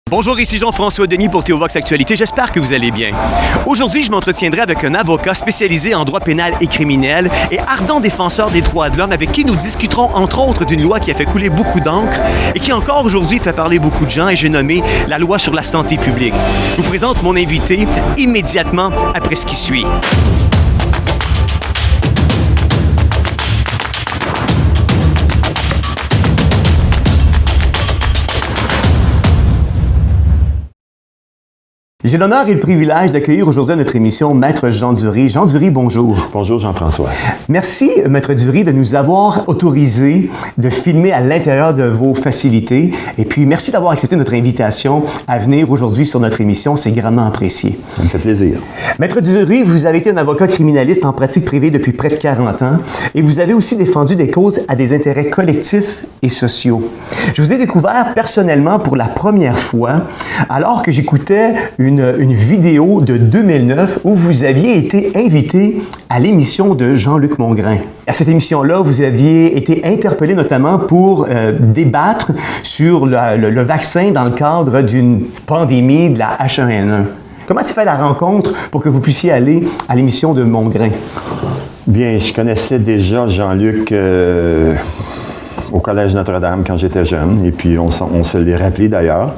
Bonjour, ici Jean-François Denis pour Théovox Actualité. J'espère que vous allez bien. Aujourd'hui, je m'entretiendrai avec un avocat spécialisé en droit pénal et criminel et ardent défenseur des droits de l'homme avec qui nous discuterons entre autres d'une loi qui a fait couler beaucoup d'encre et qui encore aujourd'hui fait parler beaucoup de gens et j'ai nommé la loi sur la santé publique. Je vous présente mon invité immédiatement après ce qui suit. J'ai l'honneur et le privilège d'accueillir aujourd'hui à notre émission Maître Jean Dury. Jean Dury, bonjour. Bonjour Jean-François. Merci, Maître Dury, de nous avoir autorisé de filmer à l'intérieur de vos facilités. Et puis, merci d'avoir accepté notre invitation à venir aujourd'hui sur notre émission. C'est grandement apprécié. Ça me fait plaisir. Maître Dury, vous avez été un avocat criminaliste en pratique privée depuis près de 40 ans et vous avez aussi défendu des causes à des intérêts collectifs et sociaux. Je vous ai découvert personnellement pour la première fois alors que j'écoutais une vidéo de 2009 où vous aviez été invité à l'émission de Jean-Luc Mongrain. À cette émission-là, vous aviez été interpellé notamment pour débattre sur le vaccin dans le cadre d'une pandémie de la H1N1. Comment s'est fait la rencontre pour que vous puissiez aller à l'émission de Mongrain? Bien, je connaissais déjà Jean-Luc au Collège Notre-Dame quand j'étais jeune, et puis on se l'est rappelé d'ailleurs.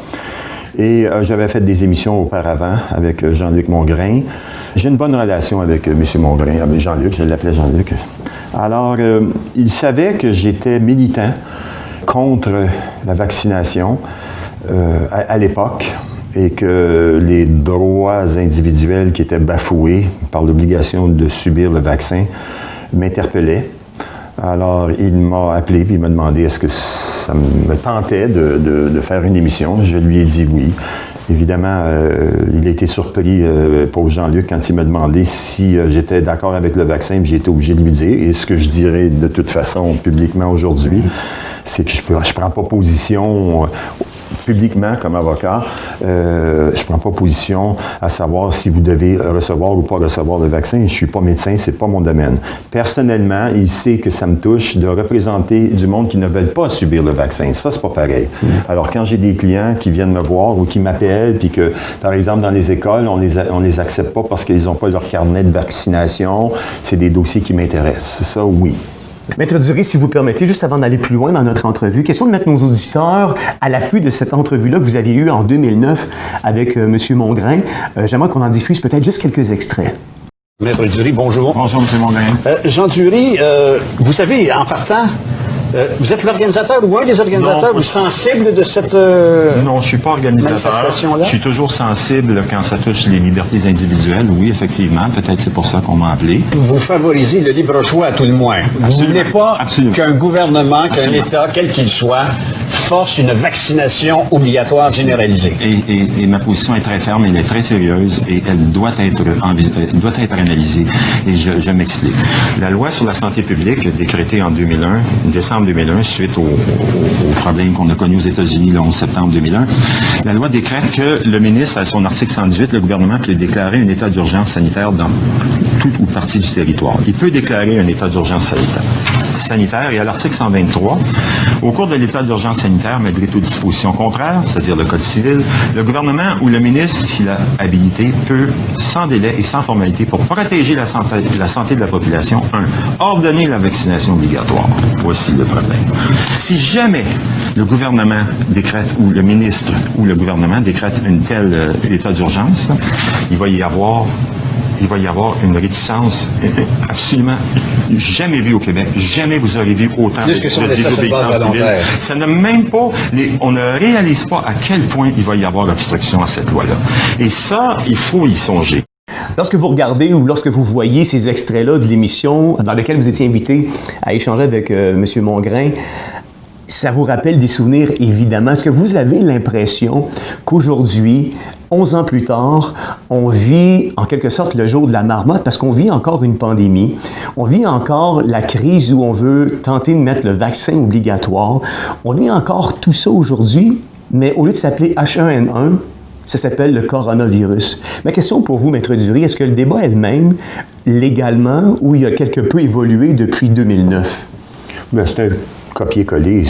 Et j'avais fait des émissions auparavant avec Jean-Luc Mongrain. J'ai une bonne relation avec M. Mongrain, avec Jean-Luc, je l'appelais Jean-Luc. Alors, il savait que j'étais militant contre la vaccination à l'époque et que les droits individuels qui étaient bafoués par l'obligation de subir le vaccin m'interpellaient. Alors, il m'a appelé et il m'a demandé est-ce que ça me tentait de faire une émission. Je lui ai dit oui. Évidemment, il a été surpris, pauvre Jean-Luc, quand il m'a demandé si j'étais d'accord avec le vaccin, puis j'ai été obligé de lui dire. Et ce que je dirais de toute façon publiquement aujourd'hui, c'est que je ne prends pas position publiquement comme avocat, je ne prends pas position à savoir si vous devez recevoir ou pas recevoir le vaccin. Je ne suis pas médecin, ce n'est pas mon domaine. Personnellement, il sait que ça me touche de représenter du monde qui ne veulent pas subir le vaccin. Ça, c'est pas pareil. Alors, quand j'ai des clients qui viennent me voir ou qui m'appellent, puis que, par exemple, dans les écoles, on les accepte pas parce qu'ils n'ont pas leur carnet de vaccination, c'est des dossiers qui m'intéressent. Ça, oui. Maître Dury, si vous permettez, juste avant d'aller plus loin dans notre entrevue, question de mettre nos auditeurs à l'affût de cette entrevue-là que vous aviez eue en 2009 avec M. Mongrain. J'aimerais qu'on en diffuse peut-être juste quelques extraits. Maître Dury, bonjour. Bonjour, M. Mongrain. Jean Dury, vous savez, en partant, vous êtes l'organisateur ou un des organisateurs ou sensible de cette Non, je ne suis pas organisateur. manifestation-là? Je suis toujours sensible quand ça touche les libertés individuelles. Oui, effectivement. Peut-être c'est pour ça qu'on m'a appelé. Vous favorisez le libre choix à tout le moins. Vous ne voulez pas qu'un gouvernement, qu'un État, quel qu'il soit, force une vaccination obligatoire généralisée. Et ma position est très ferme, elle est très sérieuse et elle doit être analysée. Et je m'explique. La loi sur la santé publique, décrétée en 2001, décembre 2001, suite au problème qu'on a connu aux États-Unis le 11 septembre 2001, la loi décrète que le ministre, à son article 118, le gouvernement peut déclarer un état d'urgence sanitaire dans toute ou partie du territoire. Il peut déclarer un état d'urgence sanitaire et à l'article 123, au cours de l'état d'urgence sanitaire, malgré toute disposition contraire, c'est-à-dire le Code civil, le gouvernement ou le ministre, s'il a habilité, peut, sans délai et sans formalité, pour protéger la santé de la population, ordonner la vaccination obligatoire. Voici le problème. Si jamais le gouvernement décrète, ou le ministre ou le gouvernement décrète une telle état d'urgence, il va y avoir une réticence absolument jamais vue au Québec. Jamais vous aurez vu autant de désobéissance civile. Ça n'a même pas, on ne réalise pas à quel point il va y avoir obstruction à cette loi-là. Et ça, il faut y songer. Lorsque vous regardez ou lorsque vous voyez ces extraits-là de l'émission dans laquelle vous étiez invité à échanger avec M. Mongrain, ça vous rappelle des souvenirs, évidemment. Est-ce que vous avez l'impression qu'aujourd'hui, 11 ans plus tard, on vit en quelque sorte le jour de la marmotte parce qu'on vit encore une pandémie, on vit encore la crise où on veut tenter de mettre le vaccin obligatoire, on vit encore tout ça aujourd'hui, mais au lieu de s'appeler H1N1, ça s'appelle le coronavirus. Ma question pour vous, Maître Dury, est-ce que le débat est le même légalement ou il a quelque peu évolué depuis 2009? Bien, c'est un copier-coller.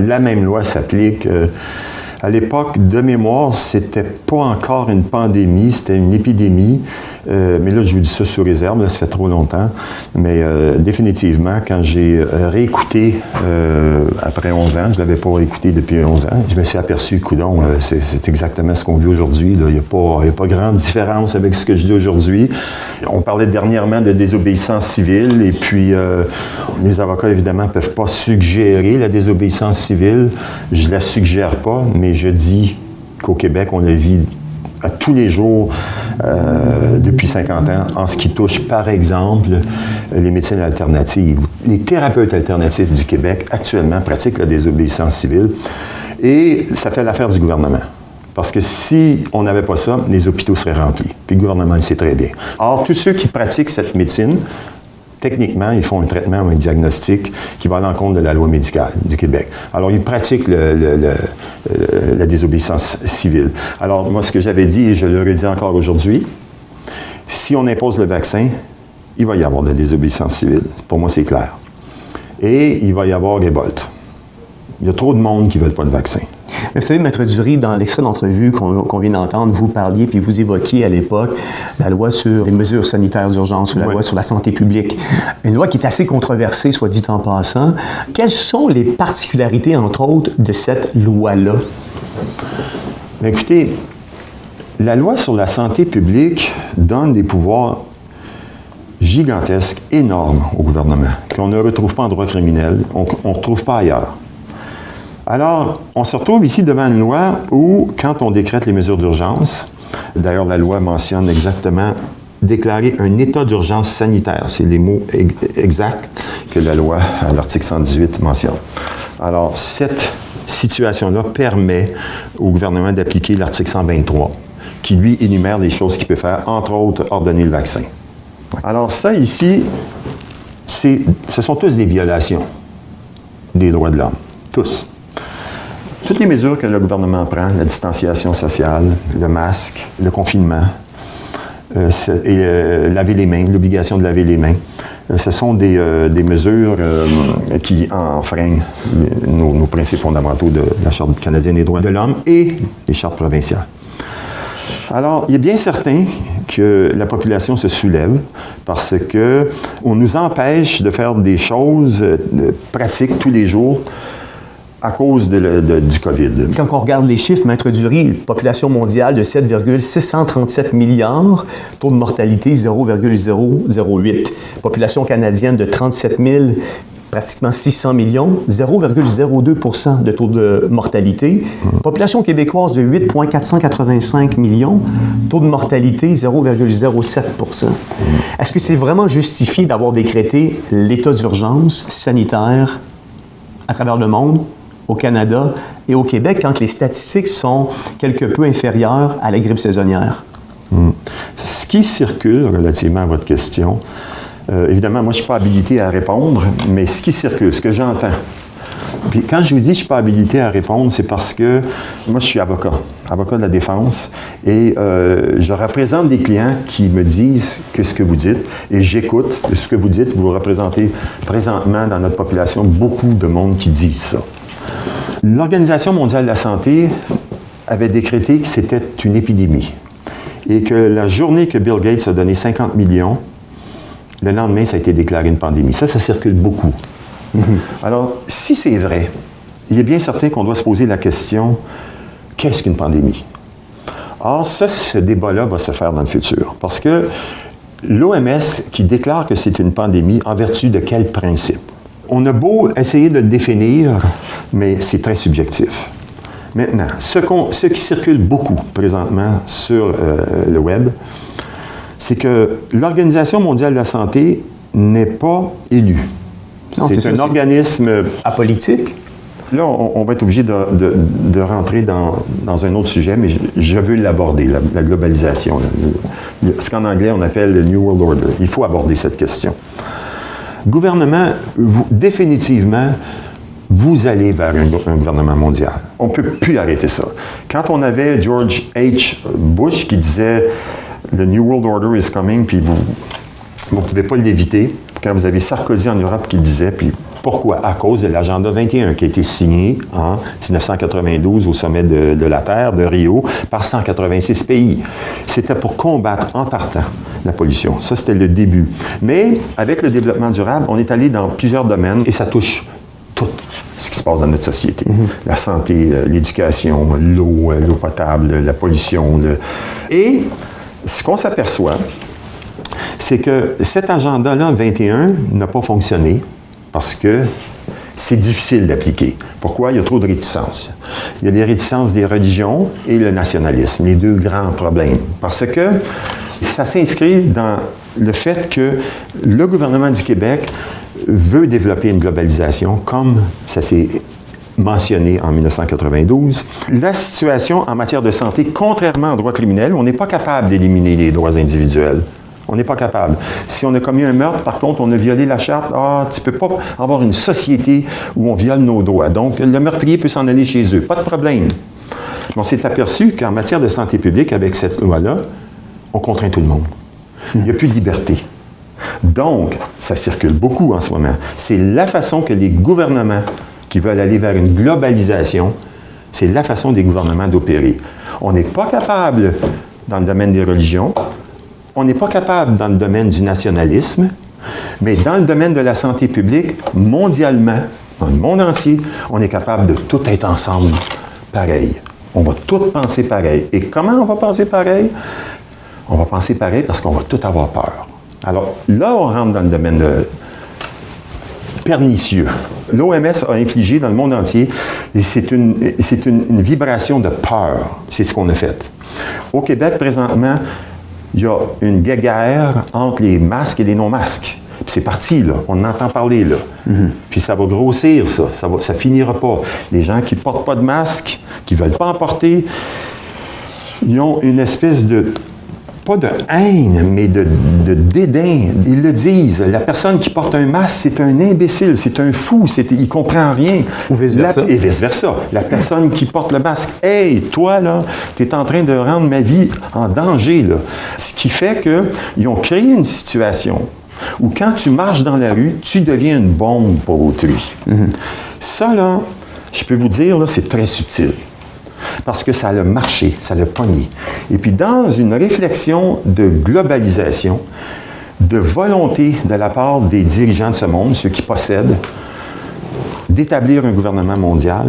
La même loi s'applique À l'époque, de mémoire, c'était pas encore une pandémie, c'était une épidémie. Mais là, je vous dis ça sous réserve, là, ça fait trop longtemps. Mais définitivement, quand j'ai réécouté après 11 ans, je ne l'avais pas réécouté depuis 11 ans, je me suis aperçu, coudonc, c'est exactement ce qu'on vit aujourd'hui. Il n'y a pas grande différence avec ce que je dis aujourd'hui. On parlait dernièrement de désobéissance civile, et puis les avocats, évidemment, ne peuvent pas suggérer la désobéissance civile. Je ne la suggère pas, mais je dis qu'au Québec, on la vit à tous les jours depuis 50 ans, en ce qui touche, par exemple, les médecines alternatives. Les thérapeutes alternatifs du Québec, actuellement, pratiquent la désobéissance civile, et ça fait l'affaire du gouvernement. Parce que si on n'avait pas ça, les hôpitaux seraient remplis. Puis le gouvernement le sait très bien. Or, tous ceux qui pratiquent cette médecine, techniquement, ils font un traitement ou un diagnostic qui va à l'encontre de la loi médicale du Québec. Alors, ils pratiquent la désobéissance civile. Alors, moi, ce que j'avais dit, et je le redis encore aujourd'hui, si on impose le vaccin, il va y avoir de la désobéissance civile. Pour moi, c'est clair. Et il va y avoir révolte. Il y a trop de monde qui ne veulent pas le vaccin. Mais vous savez, Maître Dury, dans l'extrait d'entrevue qu'on vient d'entendre, vous parliez puis vous évoquiez à l'époque la loi sur les mesures sanitaires d'urgence ou la loi sur la santé publique. Une loi qui est assez controversée, soit dit en passant. Quelles sont les particularités, entre autres, de cette loi-là? Écoutez, la loi sur la santé publique donne des pouvoirs gigantesques, énormes au gouvernement, qu'on ne retrouve pas en droit criminel, on ne retrouve pas ailleurs. Alors, on se retrouve ici devant une loi où, quand on décrète les mesures d'urgence, d'ailleurs, la loi mentionne exactement déclarer un état d'urgence sanitaire. C'est les mots exacts que la loi, à l'article 118, mentionne. Alors, cette situation-là permet au gouvernement d'appliquer l'article 123, qui, lui, énumère les choses qu'il peut faire, entre autres, ordonner le vaccin. Alors, ça, ici, ce sont tous des violations des droits de l'homme. Tous. Toutes les mesures que le gouvernement prend, la distanciation sociale, le masque, le confinement, laver les mains, l'obligation de laver les mains, ce sont des mesures qui enfreignent nos principes fondamentaux de la Charte canadienne des droits de l'homme et les chartes provinciales. Alors, il est bien certain que la population se soulève parce qu'on nous empêche de faire des choses pratiques tous les jours à cause du COVID. Quand on regarde les chiffres, Maître Dury, population mondiale de 7,637 milliards, taux de mortalité 0,008. Population canadienne de 37 000, pratiquement 600 millions, 0,02 de taux de mortalité. Population québécoise de 8,485 millions, taux de mortalité 0,07 Est-ce que c'est vraiment justifié d'avoir décrété l'état d'urgence sanitaire à travers le monde, au Canada et au Québec, quand les statistiques sont quelque peu inférieures à la grippe saisonnière? Ce qui circule relativement à votre question, évidemment, moi, je ne suis pas habilité à répondre, mais ce qui circule, ce que j'entends. Puis quand je vous dis que je ne suis pas habilité à répondre, c'est parce que moi, je suis avocat de la défense, et je représente des clients qui me disent que ce que vous dites, et j'écoute ce que vous dites. Vous représentez présentement dans notre population beaucoup de monde qui disent ça. L'Organisation mondiale de la santé avait décrété que c'était une épidémie et que la journée que Bill Gates a donné 50 millions, le lendemain, ça a été déclaré une pandémie. Ça circule beaucoup. Alors, si c'est vrai, il est bien certain qu'on doit se poser la question, qu'est-ce qu'une pandémie? Or, ce débat-là va se faire dans le futur. Parce que l'OMS qui déclare que c'est une pandémie, en vertu de quel principe? On a beau essayer de le définir, mais c'est très subjectif. Maintenant, ce qui circule beaucoup présentement sur le web, c'est que l'Organisation mondiale de la santé n'est pas élue. C'est un organisme apolitique. Là, on va être obligé de rentrer dans un autre sujet, mais je veux l'aborder, la globalisation. Ce qu'en anglais, on appelle le New World Order. Il faut aborder cette question. Gouvernement, définitivement, vous allez vers un gouvernement mondial. On ne peut plus arrêter ça. Quand on avait George H. Bush qui disait « The New World Order is coming », puis vous ne pouvez pas l'éviter. Quand vous avez Sarkozy en Europe qui disait, puis Pourquoi? À cause de l'agenda 21 qui a été signé en 1992 au sommet de la Terre de Rio par 186 pays. C'était pour combattre en partant la pollution. Ça, c'était le début. Mais avec le développement durable, on est allé dans plusieurs domaines et ça touche tout ce qui se passe dans notre société. La santé, l'éducation, l'eau potable, la pollution. Et ce qu'on s'aperçoit, c'est que cet agenda-là, 21, n'a pas fonctionné parce que c'est difficile d'appliquer. Pourquoi? Il y a trop de réticences. Il y a des réticences des religions et le nationalisme, les deux grands problèmes. Parce que ça s'inscrit dans le fait que le gouvernement du Québec veut développer une globalisation, comme ça s'est mentionné en 1992. La situation en matière de santé, contrairement au droit criminel, on n'est pas capable d'éliminer les droits individuels. On n'est pas capable. Si on a commis un meurtre, par contre, on a violé la charte, tu ne peux pas avoir une société où on viole nos droits. Donc, le meurtrier peut s'en aller chez eux. Pas de problème. Mais on s'est aperçu qu'en matière de santé publique, avec cette loi-là, on contraint tout le monde. Il n'y a plus de liberté. Donc, ça circule beaucoup en ce moment. C'est la façon que les gouvernements qui veulent aller vers une globalisation, c'est la façon des gouvernements d'opérer. On n'est pas capable dans le domaine des religions, on n'est pas capable dans le domaine du nationalisme, mais dans le domaine de la santé publique, mondialement, dans le monde entier, on est capable de tout être ensemble pareil. On va tout penser pareil. Et comment on va penser pareil? On va penser pareil parce qu'on va tout avoir peur. Alors là, on rentre dans le domaine pernicieux. L'OMS a infligé dans le monde entier, et c'est une vibration de peur. C'est ce qu'on a fait. Au Québec, présentement, il y a une guéguerre entre les masques et les non-masques. Puis c'est parti, là. On en entend parler, là. Puis ça va grossir, ça. Ça finira pas. Les gens qui ne portent pas de masque, qui ne veulent pas en porter, ils ont une espèce de... pas de haine, mais de dédain. Ils le disent. La personne qui porte un masque, c'est un imbécile, c'est un fou, il ne comprend rien. Ou vice-versa. Et vice-versa. La personne qui porte le masque, « Hey, toi, là, tu es en train de rendre ma vie en danger, là. » Ce qui fait qu'ils ont créé une situation où quand tu marches dans la rue, tu deviens une bombe pour autrui. Ça, là, je peux vous dire, là, c'est très subtil. Parce que ça a marché, ça l'a pogné. Et puis, dans une réflexion de globalisation, de volonté de la part des dirigeants de ce monde, ceux qui possèdent, d'établir un gouvernement mondial,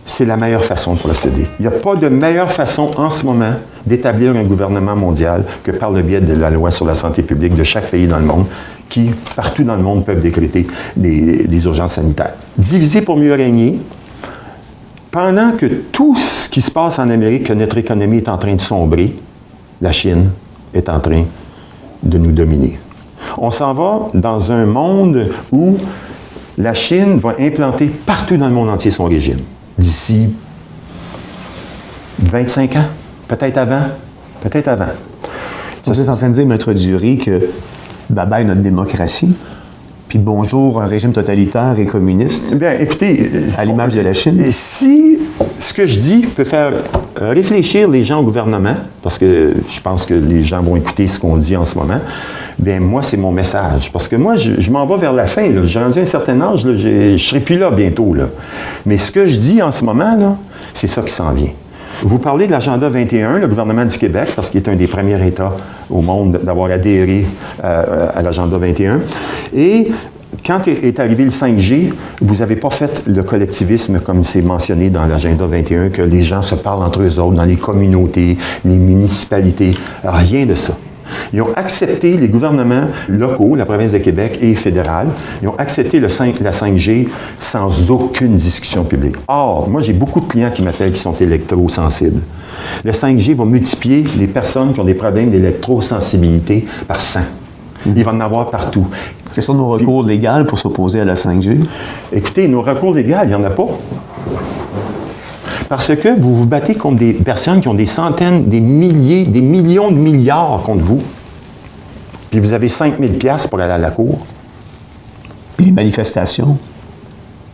c'est la meilleure façon de procéder. Il n'y a pas de meilleure façon en ce moment d'établir un gouvernement mondial que par le biais de la loi sur la santé publique de chaque pays dans le monde, qui, partout dans le monde, peuvent décréter des urgences sanitaires. Diviser pour mieux régner. Pendant que tout ce qui se passe en Amérique, que notre économie est en train de sombrer, la Chine est en train de nous dominer. On s'en va dans un monde où la Chine va implanter partout dans le monde entier son régime, d'ici 25 ans, peut-être avant. Vous êtes en train de dire, Maître Dury, que bye-bye notre démocratie, puis bonjour un régime totalitaire et communiste, bien, écoutez, à l'image de la Chine. Si ce que je dis peut faire réfléchir les gens au gouvernement, parce que je pense que les gens vont écouter ce qu'on dit en ce moment, bien, moi, c'est mon message. Parce que moi, je m'en vais vers la fin. Là. J'ai rendu un certain âge, là, je ne serai plus là bientôt. Là. Mais ce que je dis en ce moment, là, c'est ça qui s'en vient. Vous parlez de l'agenda 21, le gouvernement du Québec, parce qu'il est un des premiers États au monde d'avoir adhéré à l'agenda 21. Et quand est arrivé le 5G, vous n'avez pas fait le collectivisme comme c'est mentionné dans l'agenda 21, que les gens se parlent entre eux autres, dans les communautés, les municipalités. Rien de ça. Ils ont accepté, les gouvernements locaux, la province de Québec et fédérale, ils ont accepté la 5G sans aucune discussion publique. Or, moi, j'ai beaucoup de clients qui m'appellent qui sont électrosensibles. Le 5G va multiplier les personnes qui ont des problèmes d'électrosensibilité par 100. Il va en avoir partout. Quels sont nos recours légaux pour s'opposer à la 5G? Écoutez, nos recours légaux, il n'y en a pas. Parce que vous vous battez contre des personnes qui ont des centaines, des milliers, des millions de milliards contre vous. Puis vous avez 5 000 $ pour aller à la cour. Puis les manifestations?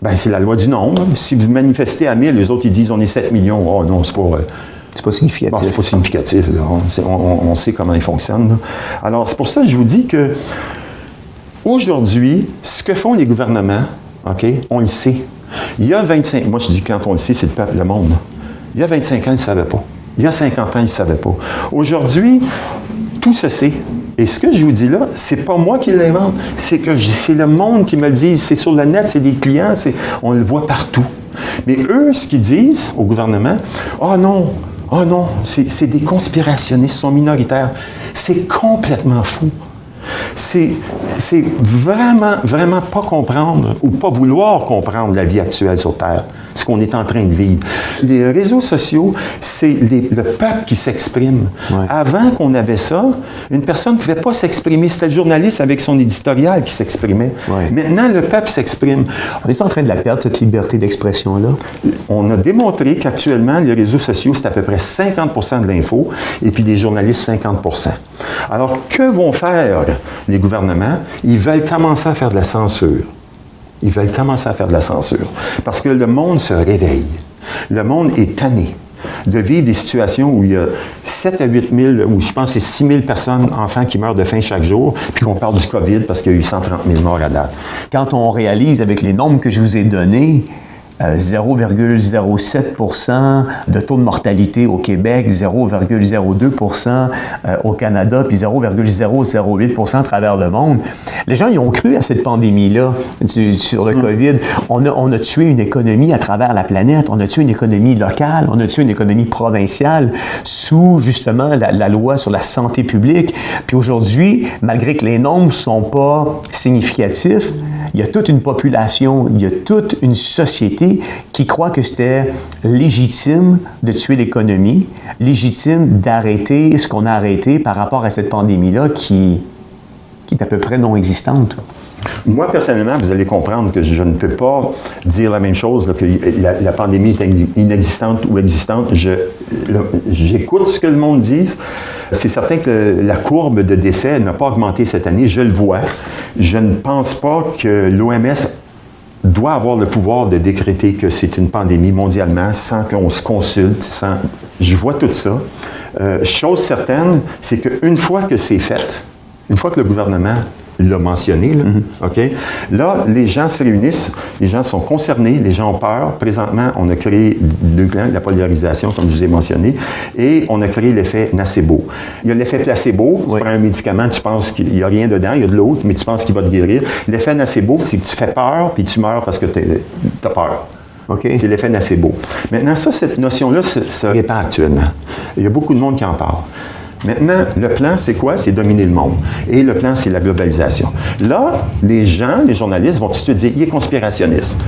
Bien, c'est la loi du nombre. Si vous manifestez à 1000, les autres, ils disent on est 7 millions. Oh non, c'est pas... C'est pas significatif. Bon, c'est pas significatif. Là. On sait comment ils fonctionnent. Là. Alors, c'est pour ça que je vous dis que aujourd'hui, ce que font les gouvernements, OK? On le sait. Il y a 25... Moi, je dis quand on le sait, c'est le peuple, le monde. Il y a 25 ans, ils ne savaient pas. Il y a 50 ans, ils ne savaient pas. Aujourd'hui, tout se sait. Et ce que je vous dis là, c'est pas moi qui l'invente. C'est le monde qui me le dit. C'est sur le net, c'est des clients, on le voit partout. Mais eux, ce qu'ils disent au gouvernement, « Ah non, c'est des conspirationnistes, ils sont minoritaires. » C'est complètement faux. C'est vraiment, vraiment pas comprendre ou pas vouloir comprendre la vie actuelle sur Terre, ce qu'on est en train de vivre. Les réseaux sociaux, c'est le peuple qui s'exprime. Ouais. Avant qu'on avait ça, une personne ne pouvait pas s'exprimer. C'était le journaliste avec son éditorial qui s'exprimait. Ouais. Maintenant, le peuple s'exprime. On est en train de la perdre, cette liberté d'expression-là? On a démontré qu'actuellement, les réseaux sociaux, c'est à peu près 50 % de l'info et puis des journalistes, 50 %. Alors, que vont faire les gouvernements? Ils veulent commencer à faire de la censure. Ils veulent commencer à faire de la censure. Parce que le monde se réveille. Le monde est tanné de vivre des situations où il y a 7 à 8 000, ou je pense que c'est 6 000 personnes, enfants qui meurent de faim chaque jour, puis qu'on parle du COVID parce qu'il y a eu 130 000 morts à date. Quand on réalise avec les nombres que je vous ai donnés, 0,07 % de taux de mortalité au Québec, 0,02 % au Canada, puis 0,008 % à travers le monde. Les gens, ils ont cru à cette pandémie-là sur le COVID. On a tué une économie à travers la planète, on a tué une économie locale, on a tué une économie provinciale sous, justement, la loi sur la santé publique. Puis aujourd'hui, malgré que les nombres ne sont pas significatifs, il y a toute une population, il y a toute une société qui croit que c'était légitime de tuer l'économie, légitime d'arrêter ce qu'on a arrêté par rapport à cette pandémie-là qui est à peu près non existante. Moi, personnellement, vous allez comprendre que je ne peux pas dire la même chose, là, que la pandémie est inexistante ou existante. J'écoute ce que le monde dit. C'est certain que la courbe de décès n'a pas augmenté cette année. Je le vois. Je ne pense pas que l'OMS doit avoir le pouvoir de décréter que c'est une pandémie mondialement sans qu'on se consulte. Je vois tout ça. Chose certaine, c'est qu'une fois que c'est fait, une fois que le gouvernement l'a mentionné, là, OK? Là, les gens se réunissent, les gens sont concernés, les gens ont peur. Présentement, on a créé deux plans, la polarisation, comme je vous ai mentionné, et on a créé l'effet nocebo. Il y a l'effet placebo, tu prends un médicament, tu penses qu'il n'y a rien dedans, il y a de l'autre, mais tu penses qu'il va te guérir. L'effet nocebo, c'est que tu fais peur, puis tu meurs parce que tu as peur. Okay. C'est l'effet nocebo. Maintenant, cette notion-là se répand actuellement. Il y a beaucoup de monde qui en parle. Maintenant, le plan, c'est quoi? C'est dominer le monde. Et le plan, c'est la globalisation. Là, les gens, les journalistes vont tout de suite dire, il est conspirationniste.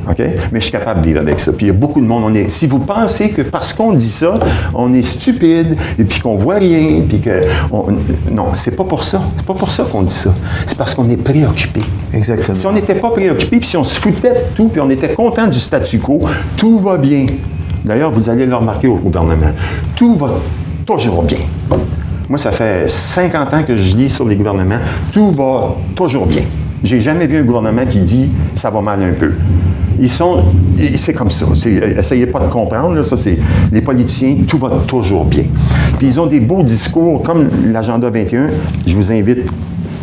OK? Mais je suis capable de vivre avec ça. Puis il y a beaucoup de monde. Si vous pensez que parce qu'on dit ça, on est stupide, et puis qu'on voit rien, puis que... non, c'est pas pour ça. C'est pas pour ça qu'on dit ça. C'est parce qu'on est préoccupé. Exactement. Si on n'était pas préoccupé, puis si on se foutait de tout, puis on était content du statu quo, tout va bien. D'ailleurs, vous allez le remarquer au gouvernement. Tout va toujours bien. Moi, ça fait 50 ans que je lis sur les gouvernements. Tout va toujours bien. J'ai jamais vu un gouvernement qui dit « ça va mal un peu ». C'est comme ça. Essayez pas de comprendre. Là, ça, c'est les politiciens, tout va toujours bien. Puis ils ont des beaux discours, comme l'Agenda 21. Je vous invite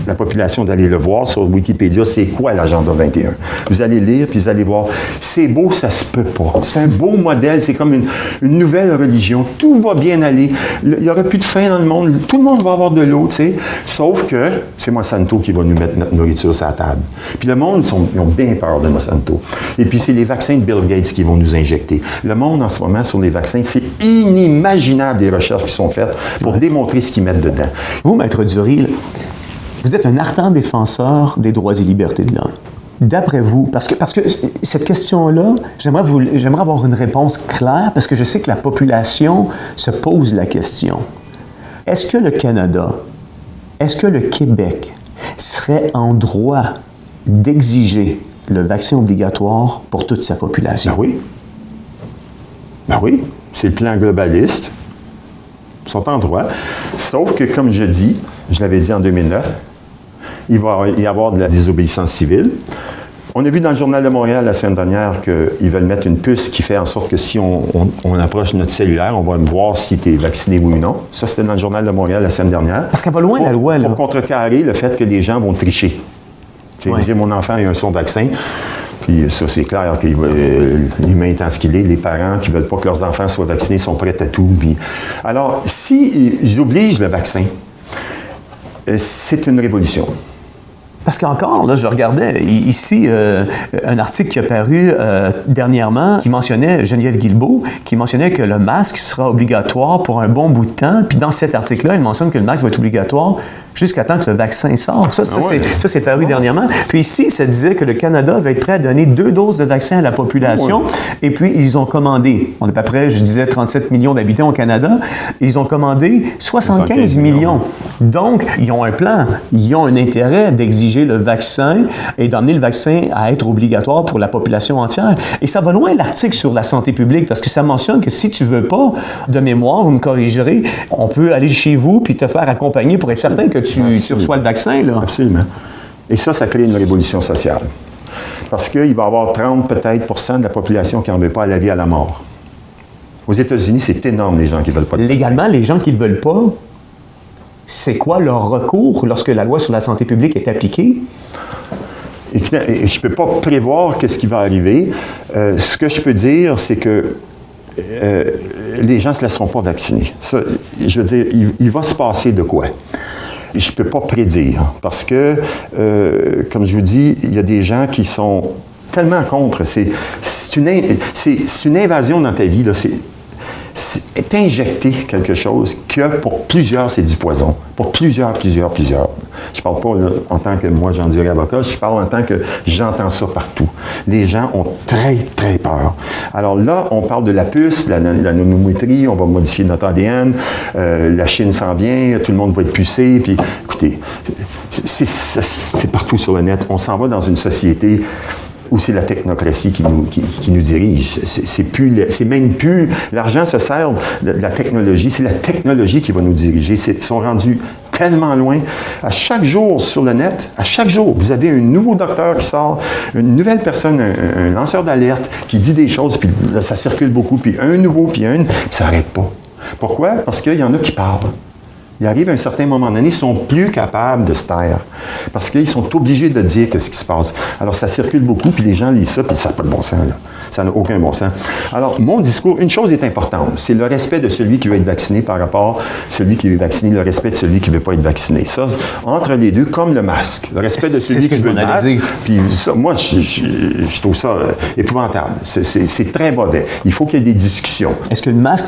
la population d'aller le voir sur Wikipédia. C'est quoi l'Agenda 21? Vous allez lire, puis vous allez voir. C'est beau, ça se peut pas. C'est un beau modèle. C'est comme une nouvelle religion. Tout va bien aller. Il n'y aura plus de faim dans le monde. Tout le monde va avoir de l'eau, tu sais. Sauf que c'est Monsanto qui va nous mettre notre nourriture sur la table. Puis le monde, ils ont bien peur de Monsanto. Et puis c'est les vaccins de Bill Gates qui vont nous injecter. Le monde, en ce moment, sur les vaccins, c'est inimaginable des recherches qui sont faites pour démontrer ce qu'ils mettent dedans. Vous, Maître Dury, vous êtes un ardent défenseur des droits et libertés de l'homme. D'après vous, parce que cette question-là, j'aimerais avoir une réponse claire, parce que je sais que la population se pose la question. Est-ce que le Canada, est-ce que le Québec serait en droit d'exiger le vaccin obligatoire pour toute sa population? Ben oui. Ben oui. C'est le plan globaliste. Ils sont en droit. Sauf que, comme je dis, je l'avais dit en 2009, il va y avoir de la désobéissance civile. On a vu dans le Journal de Montréal la semaine dernière qu'ils veulent mettre une puce qui fait en sorte que si on approche notre cellulaire, on va voir si tu es vacciné oui ou non. Ça, c'était dans le Journal de Montréal la semaine dernière. Parce qu'elle va loin, la loi, là. Pour contrecarrer le fait que les gens vont tricher. Tu sais, mon enfant a son vaccin. Puis ça, c'est clair que l'humain étant ce qu'il est, les parents qui ne veulent pas que leurs enfants soient vaccinés sont prêts à tout. Puis... Alors, si ils obligent le vaccin, c'est une révolution. Parce qu'encore, là, je regardais ici un article qui a paru dernièrement qui mentionnait, Geneviève Guilbeault, qui mentionnait que le masque sera obligatoire pour un bon bout de temps. Puis dans cet article-là, il mentionne que le masque va être obligatoire jusqu'à temps que le vaccin sorte. Ça, c'est paru dernièrement. Puis ici, ça disait que le Canada va être prêt à donner 2 doses de vaccin à la population. Et puis, ils ont commandé, on est à peu près, je disais, 37 millions d'habitants au Canada. Ils ont commandé 75 millions. Donc, ils ont un plan. Ils ont un intérêt d'exiger le vaccin et d'emmener le vaccin à être obligatoire pour la population entière. Et ça va loin, l'article sur la santé publique, parce que ça mentionne que si tu veux pas, de mémoire, vous me corrigerez, on peut aller chez vous puis te faire accompagner pour être certain que tu reçois le vaccin, là. Absolument. Et ça crée une révolution sociale. Parce qu'il va y avoir 30 peut-être % de la population qui n'en veut pas à la vie à la mort. Aux États-Unis, c'est énorme, les gens qui ne veulent pas de vaccin. Légalement, les gens qui ne le veulent pas, c'est quoi leur recours lorsque la loi sur la santé publique est appliquée? Et je ne peux pas prévoir ce qui va arriver. Ce que je peux dire, c'est que les gens ne se laisseront pas vacciner. Ça, je veux dire, il va se passer de quoi? Je ne peux pas prédire parce que, comme je vous dis, il y a des gens qui sont tellement contre. C'est une invasion dans ta vie. Là. C'est injecter quelque chose que pour plusieurs, c'est du poison. Pour plusieurs. Je ne parle pas là, en tant que moi, j'en dirais avocat, je parle en tant que j'entends ça partout. Les gens ont très, très peur. Alors là, on parle de la puce, la nanométrie, on va modifier notre ADN, la Chine s'en vient, tout le monde va être pucé. Puis, écoutez, c'est partout sur le net. On s'en va dans une société où c'est la technocratie qui nous dirige. C'est même plus... L'argent se sert de la technologie. C'est la technologie qui va nous diriger. Ils sont rendus tellement loin. À chaque jour sur le net, à chaque jour, vous avez un nouveau docteur qui sort, une nouvelle personne, un lanceur d'alerte qui dit des choses, puis là, ça circule beaucoup, puis un nouveau, puis ça n'arrête pas. Pourquoi? Parce qu'il y en a qui parlent. Il arrive à un certain moment donné, ils ne sont plus capables de se taire. Parce qu'ils sont obligés de dire ce qui se passe. Alors, ça circule beaucoup, puis les gens lisent ça, puis ça n'a pas de bon sens, là. Ça n'a aucun bon sens. Alors, mon discours, une chose est importante, c'est le respect de celui qui veut être vacciné par rapport à celui qui veut être vacciné, le respect de celui qui ne veut pas être vacciné. Ça, entre les deux, comme le masque. Le respect de celui qui veut le masque. Puis ça, moi, je trouve ça épouvantable. C'est très mauvais. Il faut qu'il y ait des discussions. Est-ce que le masque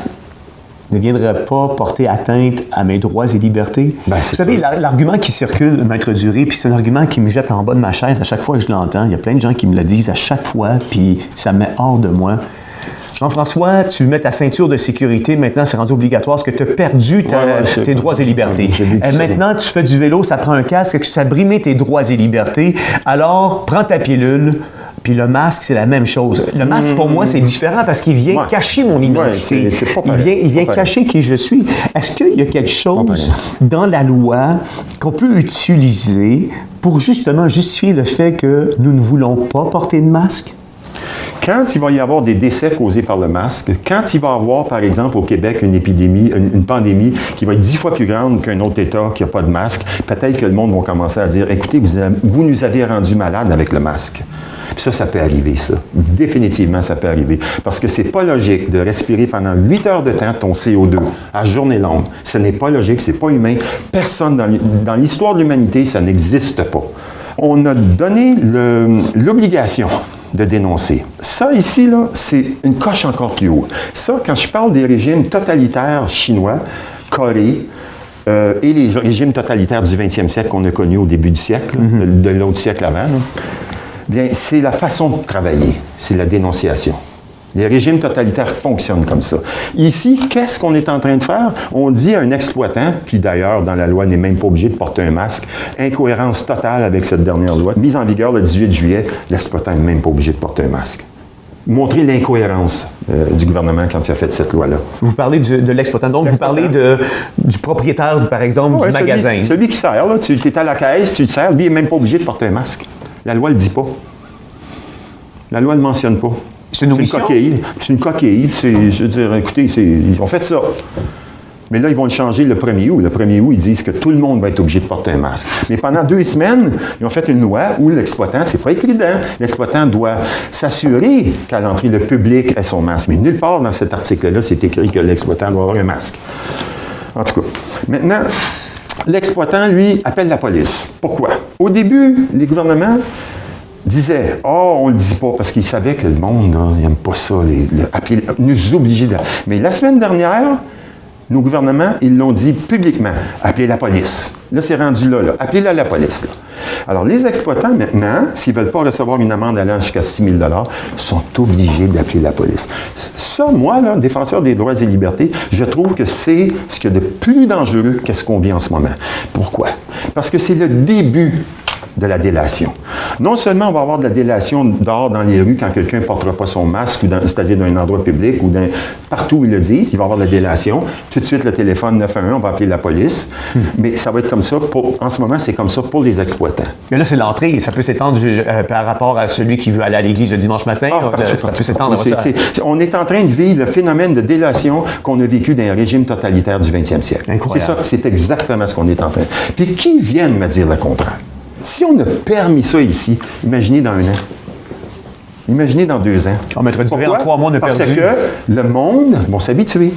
ne viendrait pas porter atteinte à mes droits et libertés? Vous savez, l'argument qui circule, Maître Duré, puis c'est un argument qui me jette en bas de ma chaise à chaque fois que je l'entends. Il y a plein de gens qui me le disent à chaque fois, puis ça me met hors de moi. Jean-François, tu mets ta ceinture de sécurité, maintenant c'est rendu obligatoire parce que tu as perdu tes droits et libertés. Maintenant, tu fais du vélo, ça prend un casque, ça brime tes droits et libertés. Alors, prends ta pilule. Puis le masque, c'est la même chose. Le masque, pour moi, c'est différent parce qu'il vient cacher mon identité. Il vient cacher qui je suis. Est-ce qu'il y a quelque chose dans la loi qu'on peut utiliser pour justement justifier le fait que nous ne voulons pas porter de masque? Quand il va y avoir des décès causés par le masque, quand il va y avoir, par exemple, au Québec, une épidémie, une pandémie qui va être 10 fois plus grande qu'un autre État qui n'a pas de masque, peut-être que le monde va commencer à dire, écoutez, vous nous avez rendus malades avec le masque. Puis ça peut arriver, ça. Définitivement, ça peut arriver. Parce que c'est pas logique de respirer pendant 8 heures de temps ton CO2 à journée longue. Ce n'est pas logique, c'est pas humain. Personne dans l'histoire de l'humanité, ça n'existe pas. On a donné l'obligation de dénoncer. Ça, ici, là, c'est une coche encore plus haut. Ça, quand je parle des régimes totalitaires chinois, Corée, et les régimes totalitaires du 20e siècle qu'on a connus au début du siècle, de l'autre siècle avant, là, bien, c'est la façon de travailler, c'est la dénonciation. Les régimes totalitaires fonctionnent comme ça. Ici, qu'est-ce qu'on est en train de faire? On dit à un exploitant, qui d'ailleurs, dans la loi, n'est même pas obligé de porter un masque, incohérence totale avec cette dernière loi, mise en vigueur le 18 juillet, l'exploitant n'est même pas obligé de porter un masque. Montrer l'incohérence du gouvernement quand il a fait cette loi-là. Vous parlez de l'exploitant, donc vous parlez du propriétaire, par exemple, du magasin. Celui qui sert, là, tu es à la caisse, tu le sers, lui, il n'est même pas obligé de porter un masque. La loi ne le dit pas. La loi ne le mentionne pas. C'est une coquille. C'est une coquille. Je veux dire, écoutez, ils ont fait ça. Mais là, ils vont le changer le 1er août. Le 1er août, ils disent que tout le monde va être obligé de porter un masque. Mais pendant 2 semaines, ils ont fait une loi où l'exploitant, c'est pas écrit dedans, l'exploitant doit s'assurer qu'à l'entrée, le public ait son masque. Mais nulle part dans cet article-là, c'est écrit que l'exploitant doit avoir un masque. En tout cas, maintenant, l'exploitant, lui, appelle la police. Pourquoi? Au début, les gouvernements disaient « Oh, on ne le dit pas » parce qu'ils savaient que le monde n'aime pas ça, nous obliger de... Mais la semaine dernière, nos gouvernements, ils l'ont dit publiquement « Appelez la police ». Là, c'est rendu là. Appelez-la la police. Là. Alors, les exploitants, maintenant, s'ils ne veulent pas recevoir une amende allant jusqu'à 6 000 $, sont obligés d'appeler la police. Ça, moi, là, défenseur des droits et libertés, je trouve que c'est ce qu'il y a de plus dangereux qu'est-ce qu'on vit en ce moment. Pourquoi? Parce que c'est le début de la délation. Non seulement on va avoir de la délation dehors dans les rues quand quelqu'un ne portera pas son masque, c'est-à-dire dans un endroit public ou partout où ils le disent, il va y avoir de la délation. Tout de suite, le téléphone 911, on va appeler la police. Mais ça va être comme ça, en ce moment, c'est comme ça pour les exploitants. Mais là, c'est l'entrée. Ça peut s'étendre par rapport à celui qui veut aller à l'église le dimanche matin. Ça peut s'étendre. On est en train de vivre le phénomène de délation qu'on a vécu dans un régime totalitaire du 20e siècle. Incroyable. C'est exactement ce qu'on est en train. Puis qui vienne me dire le contraire? Si on a permis ça ici, imaginez dans 1 an. Imaginez dans 2 ans. On mettra du en 3 mois, on a perdu. Parce que le monde va s'habituer.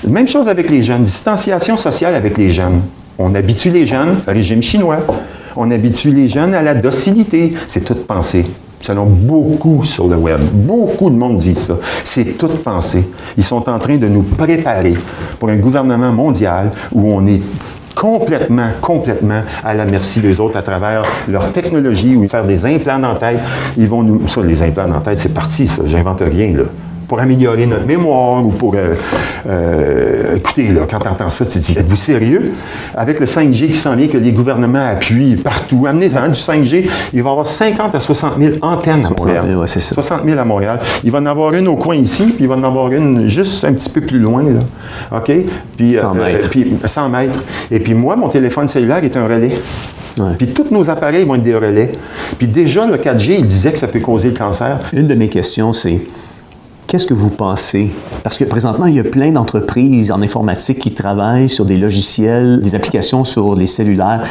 Même chose avec les jeunes. Distanciation sociale avec les jeunes. On habitue les jeunes au régime chinois. On habitue les jeunes à la docilité. C'est toute pensée. Selon beaucoup sur le web. Beaucoup de monde dit ça. C'est toute pensée. Ils sont en train de nous préparer pour un gouvernement mondial où on est complètement à la merci des autres à travers leur technologie ou faire des implants dans la tête. Ils vont nous... Ça, les implants dans la tête, c'est parti, ça. J'invente rien, là. Pour améliorer notre mémoire ou pour... écoutez, là, quand tu entends ça, tu te dis, êtes-vous sérieux? Avec le 5G qui s'en vient, que les gouvernements appuient partout, amenez-en du 5G, il va y avoir 50 à 60 000 antennes à Montréal. Ouais, c'est ça. 60 000 à Montréal. Il va en avoir une au coin ici, puis il va en avoir une juste un petit peu plus loin, là. OK? Puis, 100 mètres. Puis 100 mètres. Et puis moi, mon téléphone cellulaire est un relais. Ouais. Puis tous nos appareils vont être des relais. Puis déjà, le 4G, il disait que ça peut causer le cancer. Une de mes questions, c'est... Qu'est-ce que vous pensez? Parce que présentement, il y a plein d'entreprises en informatique qui travaillent sur des logiciels, des applications sur les cellulaires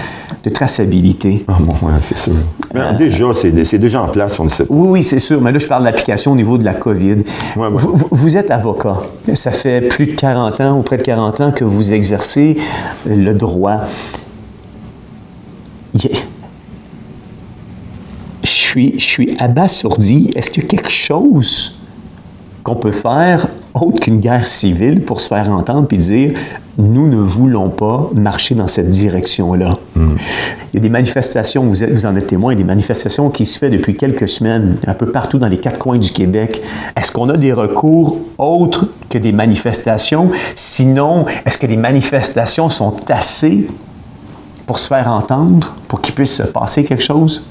de traçabilité. Ah bon, ouais, c'est sûr. Déjà, c'est déjà en place, on le sait. Oui, c'est sûr. Mais là, je parle de l'application au niveau de la COVID. Ouais. Vous êtes avocat. Ça fait plus de 40 ans ou près de 40 ans que vous exercez le droit. Je suis abasourdi. Est-ce qu'il y a quelque chose qu'on peut faire autre qu'une guerre civile pour se faire entendre puis dire « Nous ne voulons pas marcher dans cette direction-là ». Il y a des manifestations, vous en êtes témoin, des manifestations qui se font depuis quelques semaines, un peu partout dans les 4 coins du Québec. Est-ce qu'on a des recours autres que des manifestations? Sinon, est-ce que les manifestations sont assez pour se faire entendre, pour qu'il puisse se passer quelque chose?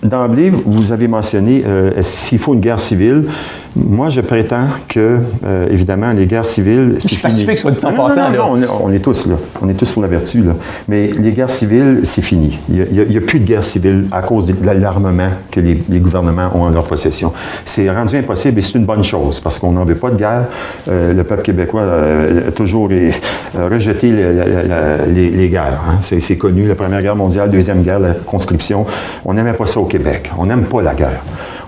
D'emblée, vous avez mentionné s'il faut une guerre civile. Moi, je prétends que, évidemment, les guerres civiles... Je suis pacifique, soit dit en passant. Non, on est tous là. On est tous pour la vertu, là. Mais les guerres civiles, c'est fini. Il n'y a plus de guerre civile à cause de l'armement que les gouvernements ont en leur possession. C'est rendu impossible et c'est une bonne chose parce qu'on n'en veut pas de guerre. Le peuple québécois a toujours rejeté les guerres. Hein. C'est connu, la Première Guerre mondiale, Deuxième Guerre, la conscription. On n'aimait pas ça au Québec. On n'aime pas la guerre.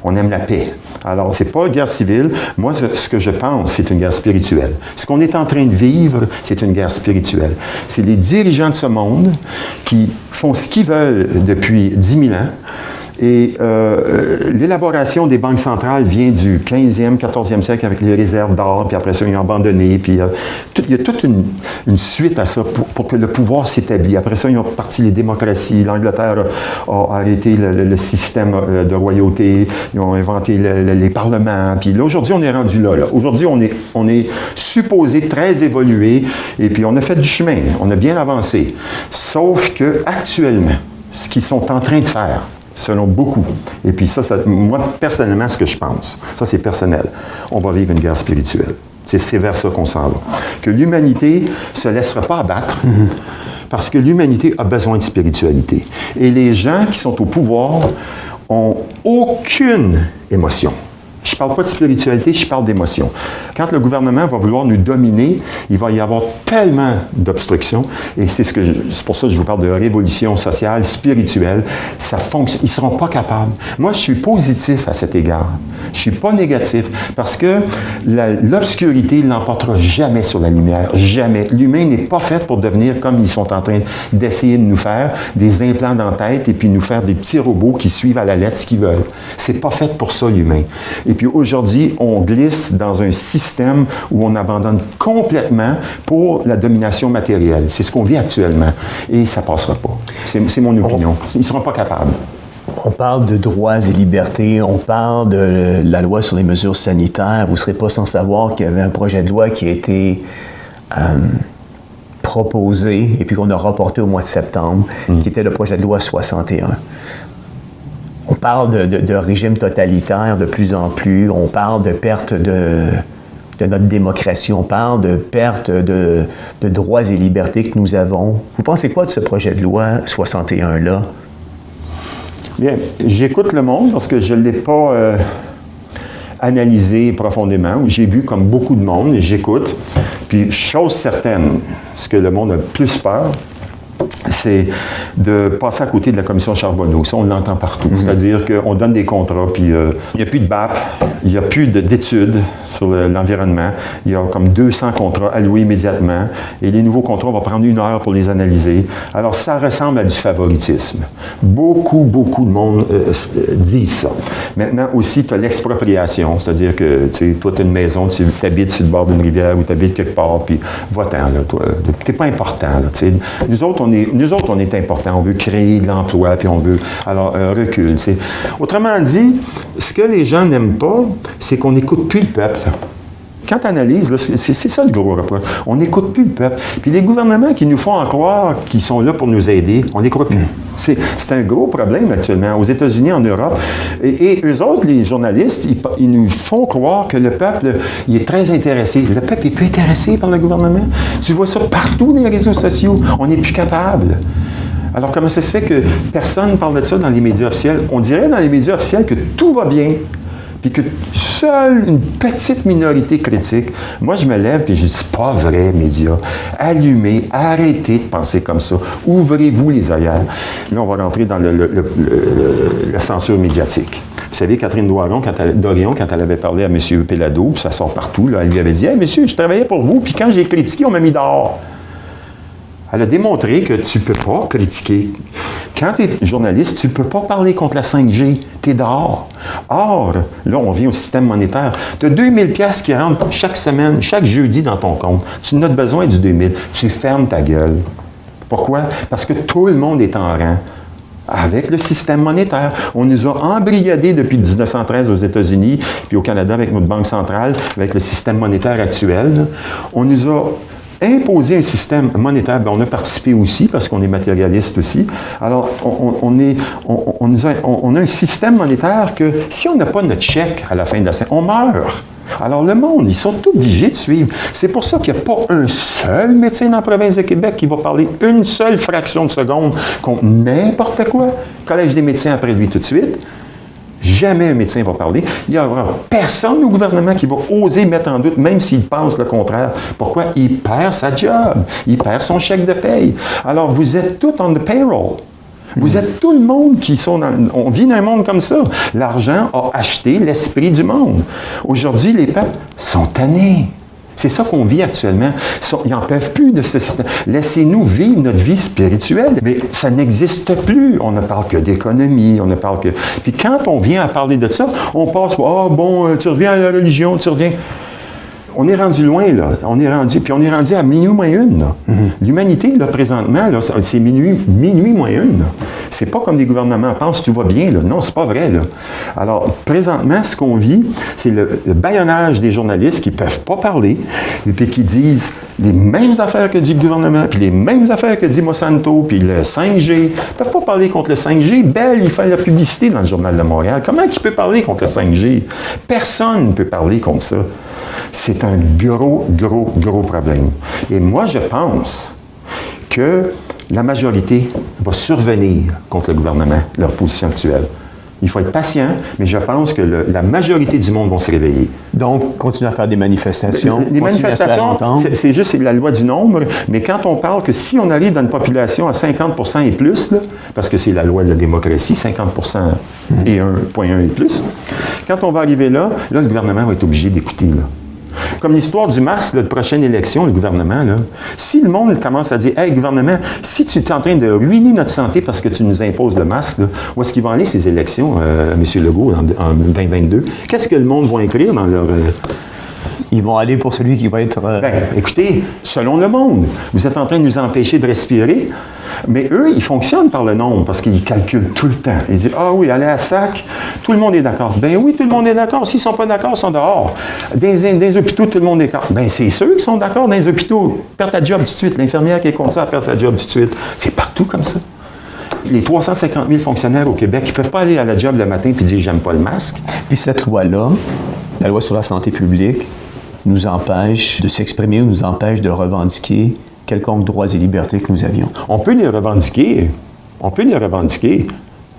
On aime la paix. Alors, c'est pas une guerre civile. Moi, ce que je pense, c'est une guerre spirituelle. Ce qu'on est en train de vivre, c'est une guerre spirituelle. C'est les dirigeants de ce monde qui font ce qu'ils veulent depuis 10 000 ans. Et l'élaboration des banques centrales vient du 15e, 14e siècle avec les réserves d'or, puis après ça, ils ont abandonné. Puis il y a toute une suite à ça pour que le pouvoir s'établit. Après ça, ils ont parti les démocraties. L'Angleterre a arrêté le système de royauté. Ils ont inventé les parlements. Puis là, aujourd'hui, on est rendu là. Aujourd'hui, on est supposé très évoluer. Et puis, on a fait du chemin. On a bien avancé. Sauf que actuellement, ce qu'ils sont en train de faire, selon beaucoup. Et puis ça, moi, personnellement, ce que je pense, ça c'est personnel, on va vivre une guerre spirituelle. C'est vers ça qu'on s'en va. Que l'humanité ne se laissera pas abattre parce que l'humanité a besoin de spiritualité. Et les gens qui sont au pouvoir ont aucune émotion. Je ne parle pas de spiritualité, je parle d'émotion. Quand le gouvernement va vouloir nous dominer, il va y avoir tellement d'obstructions, et c'est pour ça que je vous parle de révolution sociale, spirituelle. Ça fonctionne. Ils ne seront pas capables. Moi, je suis positif à cet égard. Je ne suis pas négatif, parce que l'obscurité ne l'emportera jamais sur la lumière. Jamais. L'humain n'est pas fait pour devenir comme ils sont en train d'essayer de nous faire, des implants dans la tête, et puis nous faire des petits robots qui suivent à la lettre ce qu'ils veulent. C'est pas fait pour ça, l'humain. Et puis aujourd'hui, on glisse dans un système où on abandonne complètement pour la domination matérielle. C'est ce qu'on vit actuellement. Et ça passera pas. C'est mon opinion. Ils ne seront pas capables. On parle de droits et libertés, on parle de la loi sur les mesures sanitaires. Vous ne serez pas sans savoir qu'il y avait un projet de loi qui a été proposé et puis qu'on a reporté au mois de septembre, qui était le projet de loi 61. On parle de régime totalitaire de plus en plus, on parle de perte de notre démocratie, on parle de perte de droits et libertés que nous avons. Vous pensez quoi de ce projet de loi 61-là? Bien, j'écoute le monde parce que je ne l'ai pas analysé profondément, ou j'ai vu comme beaucoup de monde, et j'écoute. Puis, chose certaine, ce que le monde a le plus peur, c'est de passer à côté de la commission Charbonneau. Ça, on l'entend partout. C'est-à-dire qu'on donne des contrats, puis il n'y a plus de BAP, il n'y a plus d'études sur l'environnement. Il y a comme 200 contrats alloués immédiatement. Et les nouveaux contrats, on va prendre 1 heure pour les analyser. Alors, ça ressemble à du favoritisme. Beaucoup de monde dit ça. Maintenant, aussi, tu as l'expropriation. C'est-à-dire que, tu sais, toi, tu as une maison, tu habites sur le bord d'une rivière ou tu habites quelque part, puis va-t'en, là, toi. Tu n'es pas important, là, tu sais. Nous autres, on est important. On veut créer de l'emploi, puis on veut... Alors, un recul, tu sais. Autrement dit, ce que les gens n'aiment pas, c'est qu'on n'écoute plus le peuple. Quand tu analyses, là, c'est ça le gros reproche. On n'écoute plus le peuple. Puis les gouvernements qui nous font en croire qu'ils sont là pour nous aider, on n'écoute plus. C'est un gros problème actuellement aux États-Unis, en Europe. Et eux autres, les journalistes, ils nous font croire que le peuple, il est très intéressé. Le peuple est plus intéressé par le gouvernement. Tu vois ça partout dans les réseaux sociaux. On n'est plus capable. Alors, comment ça se fait que personne ne parle de ça dans les médias officiels? On dirait dans les médias officiels que tout va bien, puis que seule une petite minorité critique. Moi, je me lève et je dis, c'est pas vrai, médias. Allumez, arrêtez de penser comme ça. Ouvrez-vous les œillères. Là, on va rentrer dans la censure médiatique. Vous savez, Catherine Dorion, quand elle avait parlé à M. Pellado, puis ça sort partout, là, elle lui avait dit, « Hey, monsieur, je travaillais pour vous, puis quand j'ai critiqué, on m'a mis dehors. » Elle a démontré que tu ne peux pas critiquer. Quand tu es journaliste, tu ne peux pas parler contre la 5G. Tu es dehors. Or, là, on vient au système monétaire. Tu as 2000 piastres qui rentrent chaque semaine, chaque jeudi dans ton compte. Tu n'as besoin du 2000. Tu fermes ta gueule. Pourquoi? Parce que tout le monde est en rang. Avec le système monétaire. On nous a embrigadés depuis 1913 aux États-Unis, puis au Canada avec notre banque centrale, avec le système monétaire actuel. On nous a imposer un système monétaire, bien, on a participé aussi parce qu'on est matérialiste aussi. Alors, on a un système monétaire que si on n'a pas notre chèque à la fin de la semaine, on meurt. Alors, le monde, ils sont obligés de suivre. C'est pour ça qu'il n'y a pas un seul médecin dans la province de Québec qui va parler une seule fraction de seconde contre n'importe quoi. Collège des médecins après lui tout de suite. Jamais un médecin va parler. Il n'y aura personne au gouvernement qui va oser mettre en doute, même s'il pense le contraire. Pourquoi? Il perd sa job. Il perd son chèque de paye. Alors, vous êtes tous on the payroll. Vous êtes tout le monde qui sont dans... On vit dans un monde comme ça. L'argent a acheté l'esprit du monde. Aujourd'hui, les peuples sont tannés. C'est ça qu'on vit actuellement. Ils n'en peuvent plus de ce système. Laissez-nous vivre notre vie spirituelle. Mais ça n'existe plus. On ne parle que d'économie, on ne parle que... Puis quand on vient à parler de ça, on passe par « Ah bon, tu reviens à la religion, tu reviens... » On est rendu loin, là. On est rendu à minuit moins une, là. L'humanité, là, présentement, là, c'est minuit moins une, là. C'est pas comme les gouvernements pensent, tout va bien, là. Non, c'est pas vrai, là. Alors, présentement, ce qu'on vit, c'est le bâillonnage des journalistes qui peuvent pas parler, et puis qui disent les mêmes affaires que dit le gouvernement, puis les mêmes affaires que dit Monsanto, puis le 5G. Ils peuvent pas parler contre le 5G. Bell, il fait la publicité dans le Journal de Montréal. Comment il peut parler contre le 5G? Personne ne peut parler contre ça. C'est un gros problème. Et moi, je pense que la majorité va survenir contre le gouvernement, leur position actuelle. Il faut être patient, mais je pense que la majorité du monde vont se réveiller. Donc, continuer à faire des manifestations. Les manifestations, c'est juste la loi du nombre, mais quand on parle que si on arrive dans une population à 50 % et plus, là, parce que c'est la loi de la démocratie, 50 % et 1,1 et plus, quand on va arriver là, le gouvernement va être obligé d'écouter. Là. Comme l'histoire du masque, de prochaine élection, le gouvernement, là, si le monde commence à dire « Hey, gouvernement, si tu es en train de ruiner notre santé parce que tu nous imposes le masque, là, où est-ce qu'ils vont aller ces élections, M. Legault, en 2022? Qu'est-ce que le monde va écrire dans leur... Ils vont aller pour celui qui va être... écoutez, selon le monde, vous êtes en train de nous empêcher de respirer, mais eux, ils fonctionnent par le nombre parce qu'ils calculent tout le temps. Ils disent « Ah oui, allez à SAC, tout le monde est d'accord. » Ben oui, tout le monde est d'accord. S'ils ne sont pas d'accord, ils sont dehors. Dans les hôpitaux, tout le monde est d'accord. Ben c'est ceux qui sont d'accord dans les hôpitaux. Perds ta job tout de suite. L'infirmière qui est contre ça perd sa job tout de suite. C'est partout comme ça. Les 350 000 fonctionnaires au Québec, ils ne peuvent pas aller à la job le matin et dire « J'aime pas le masque. » Puis cette loi-là, la loi sur la santé publique, nous empêche de s'exprimer ou nous empêche de revendiquer quelconques droits et libertés que nous avions. On peut les revendiquer. On peut les revendiquer.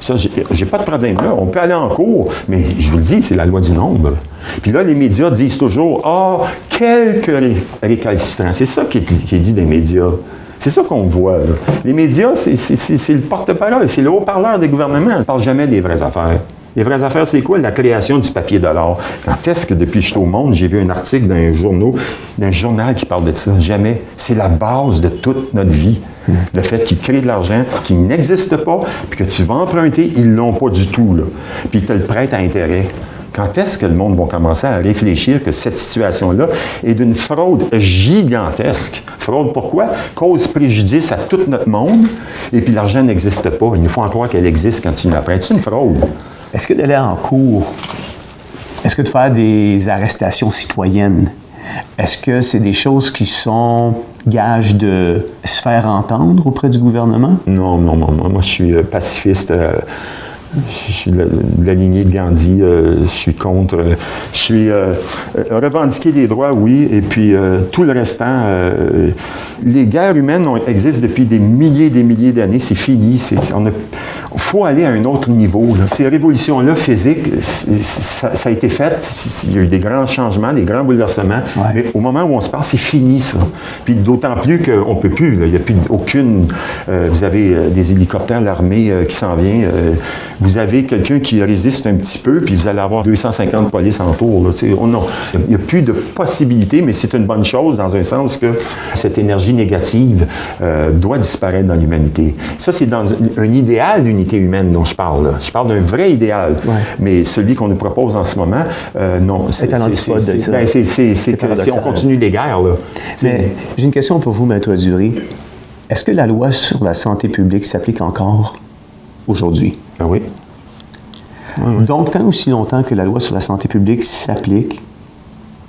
Ça, j'ai pas de problème là. On peut aller en cours, mais je vous le dis, c'est la loi du nombre. Puis là, les médias disent toujours « Ah, quelques récalcitrants. » C'est ça qui est dit des médias. C'est ça qu'on voit. Là. Les médias, c'est le porte-parole, c'est le haut-parleur des gouvernements. Ils ne parlent jamais des vraies affaires. Les vraies affaires, c'est quoi? La création du papier dollar. Quand est-ce que depuis que je suis au monde, j'ai vu un article d'un journal qui parle de ça? Jamais. C'est la base de toute notre vie. Le fait qu'ils créent de l'argent qui n'existe pas, puis que tu vas emprunter, ils ne l'ont pas du tout. Là. Puis ils te le prêtent à intérêt. Quand est-ce que le monde va commencer à réfléchir que cette situation-là est d'une fraude gigantesque? Fraude pourquoi? Cause préjudice à tout notre monde, et puis l'argent n'existe pas. Il nous faut en croire qu'elle existe quand tu nous la prêtes. C'est une fraude. Est-ce que d'aller en cours, est-ce que de faire des arrestations citoyennes, est-ce que c'est des choses qui sont gages de se faire entendre auprès du gouvernement? Non. Moi, je suis pacifiste. Je suis de la lignée de Gandhi. Je suis contre. Je suis revendiquer les droits, oui, et puis tout le restant. Les guerres humaines existent depuis des milliers d'années. C'est fini. Il faut aller à un autre niveau. Là. Ces révolutions-là physiques, ça a été fait. Il y a eu des grands changements, des grands bouleversements. Ouais. Mais au moment où on se parle, c'est fini, ça. Puis d'autant plus qu'on ne peut plus. Là. Il n'y a plus aucune... vous avez des hélicoptères, l'armée qui s'en vient. Vous avez quelqu'un qui résiste un petit peu, puis vous allez avoir 250 polices en tour. Là. Non. Il n'y a plus de possibilités, mais c'est une bonne chose dans un sens que cette énergie négative doit disparaître dans l'humanité. Ça, c'est dans un idéal d'unité humaine dont je parle. Là. Je parle d'un vrai idéal. Ouais. Mais celui qu'on nous propose en ce moment, non. C'est un antipode de ça. On continue les guerres. Là. Mais j'ai une question pour vous, Maître Dury. Est-ce que la loi sur la santé publique s'applique encore aujourd'hui? Ben oui. Donc, tant aussi longtemps que la loi sur la santé publique s'applique,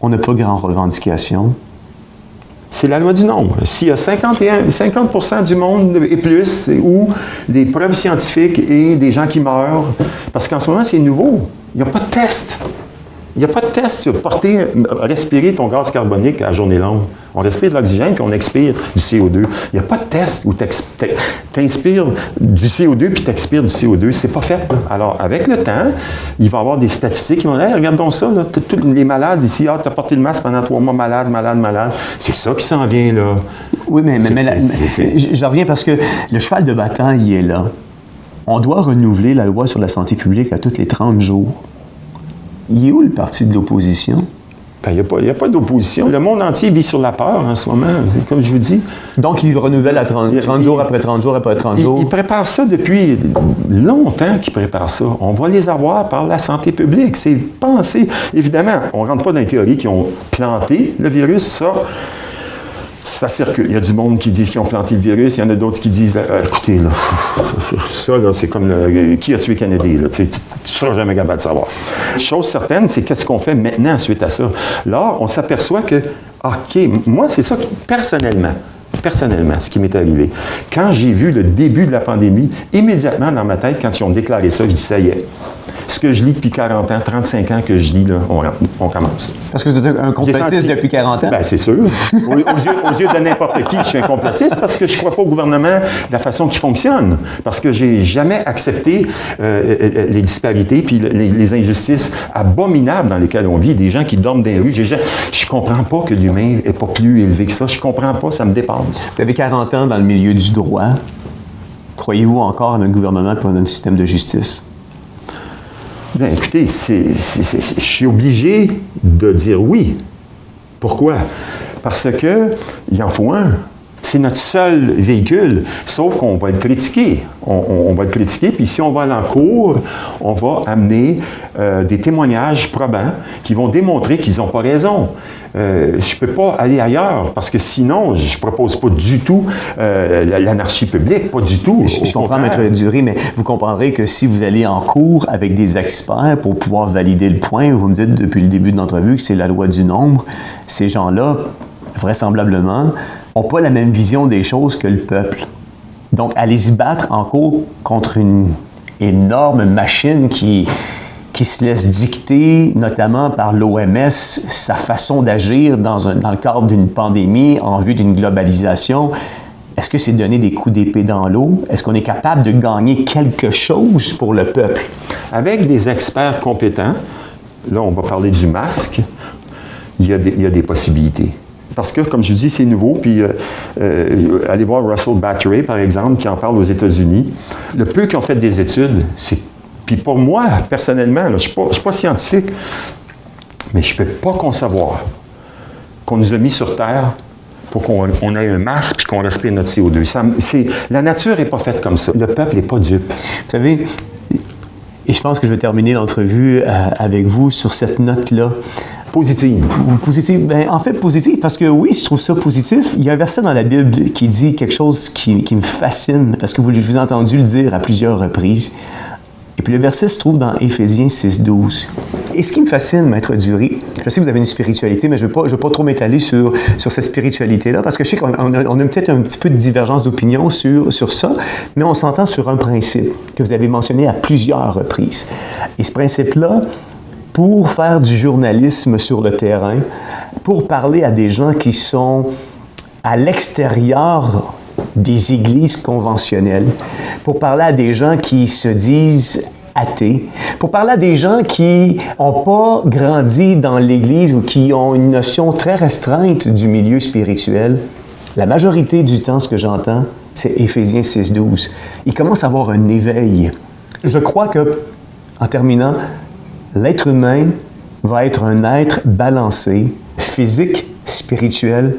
on n'a pas grand revendication. C'est la loi du nombre. S'il y a 50 % du monde et plus, ou des preuves scientifiques et des gens qui meurent, parce qu'en ce moment, c'est nouveau. Il n'y a pas de test. Il n'y a pas de test sur respirer ton gaz carbonique à journée longue. On respire de l'oxygène puis on expire du CO2. Il n'y a pas de test où tu inspires du CO2 puis tu expires du CO2. C'est pas fait. Là. Alors, avec le temps, il va y avoir des statistiques qui vont dire hey, regarde donc ça, là, tous les malades ici, tu as porté le masque pendant 3 mois, malade. C'est ça qui s'en vient, là. Oui, mais je reviens parce que le cheval de bataille, il est là. On doit renouveler la loi sur la santé publique à tous les 30 jours. Il est où le parti de l'opposition? Ben, il n'y a pas d'opposition. Le monde entier vit sur la peur en ce moment, comme je vous dis. Donc, il renouvelle à 30 jours après 30 jours après 30 jours? Il prépare ça depuis longtemps qu'il prépare ça. On va les avoir par la santé publique. C'est pensé. Évidemment, on ne rentre pas dans les théories qui ont planté le virus, ça circule. Il y a du monde qui disent qu'ils ont planté le virus. Il y en a d'autres qui disent écoutez, là, ça, là, c'est comme qui a tué Kennedy. Là, tu ne seras jamais capable de savoir. Chose certaine, c'est qu'est-ce qu'on fait maintenant suite à ça. Là, on s'aperçoit que, OK, moi, c'est ça qui, personnellement, ce qui m'est arrivé. Quand j'ai vu le début de la pandémie, immédiatement dans ma tête, quand ils ont déclaré ça, je dis ça y est. ce que je lis depuis 40 ans, 35 ans que je lis, là, on commence. Parce que vous êtes un complotiste depuis 40 ans? Bien, c'est sûr. Aux yeux de n'importe qui, je suis un complotiste parce que je ne crois pas au gouvernement de la façon qu'il fonctionne. Parce que j'ai jamais accepté les disparités puis les injustices abominables dans lesquelles on vit. Des gens qui dorment dans les rues. Je ne comprends pas que l'humain n'est pas plus élevé que ça. Je ne comprends pas, ça me dépasse. Vous avez 40 ans dans le milieu du droit. Croyez-vous encore en un gouvernement et en un système de justice? Bien, écoutez, je suis obligé de dire oui. Pourquoi? Parce qu'il en faut un. C'est notre seul véhicule, sauf qu'on va le critiquer. On va le critiquer, puis si on va aller en cours, on va amener des témoignages probants qui vont démontrer qu'ils n'ont pas raison. Je ne peux pas aller ailleurs, parce que sinon, je ne propose pas du tout l'anarchie publique, pas du tout. Je comprends, Maître Dury, mais vous comprendrez que si vous allez en cours avec des experts pour pouvoir valider le point, vous me dites depuis le début de l'entrevue que c'est la loi du nombre, ces gens-là, vraisemblablement, n'ont pas la même vision des choses que le peuple. Donc, aller se battre en cours contre une énorme machine qui se laisse dicter, notamment par l'OMS, sa façon d'agir dans le cadre d'une pandémie en vue d'une globalisation, est-ce que c'est donner des coups d'épée dans l'eau? Est-ce qu'on est capable de gagner quelque chose pour le peuple? Avec des experts compétents, là, on va parler du masque, il y a des possibilités. Parce que, comme je vous dis, c'est nouveau. Puis, allez voir Russell Battery, par exemple, qui en parle aux États-Unis. Le peu qui ont fait des études, c'est... Puis pour moi, personnellement, là, je ne suis pas scientifique, mais je ne peux pas concevoir qu'on nous a mis sur Terre pour qu'on ait un masque et qu'on respire notre CO2. La nature n'est pas faite comme ça. Le peuple n'est pas dupe. Vous savez, et je pense que je vais terminer l'entrevue avec vous sur cette note-là. Positive. Positive. Ben, en fait, positive, parce que oui, je trouve ça positif. Il y a un verset dans la Bible qui dit quelque chose qui me fascine, parce que je vous ai entendu le dire à plusieurs reprises. Et puis le verset se trouve dans Éphésiens 6:12. Et ce qui me fascine, Maître Dury, je sais que vous avez une spiritualité, mais je ne veux pas trop m'étaler sur cette spiritualité-là, parce que je sais qu'on a peut-être un petit peu de divergence d'opinion sur ça, mais on s'entend sur un principe que vous avez mentionné à plusieurs reprises. Et ce principe-là, pour faire du journalisme sur le terrain, pour parler à des gens qui sont à l'extérieur des églises conventionnelles, pour parler à des gens qui se disent athées, pour parler à des gens qui n'ont pas grandi dans l'Église ou qui ont une notion très restreinte du milieu spirituel, la majorité du temps, ce que j'entends, c'est Éphésiens 6:12. Il commence à avoir un éveil. Je crois que, en terminant, l'être humain va être un être balancé, physique, spirituel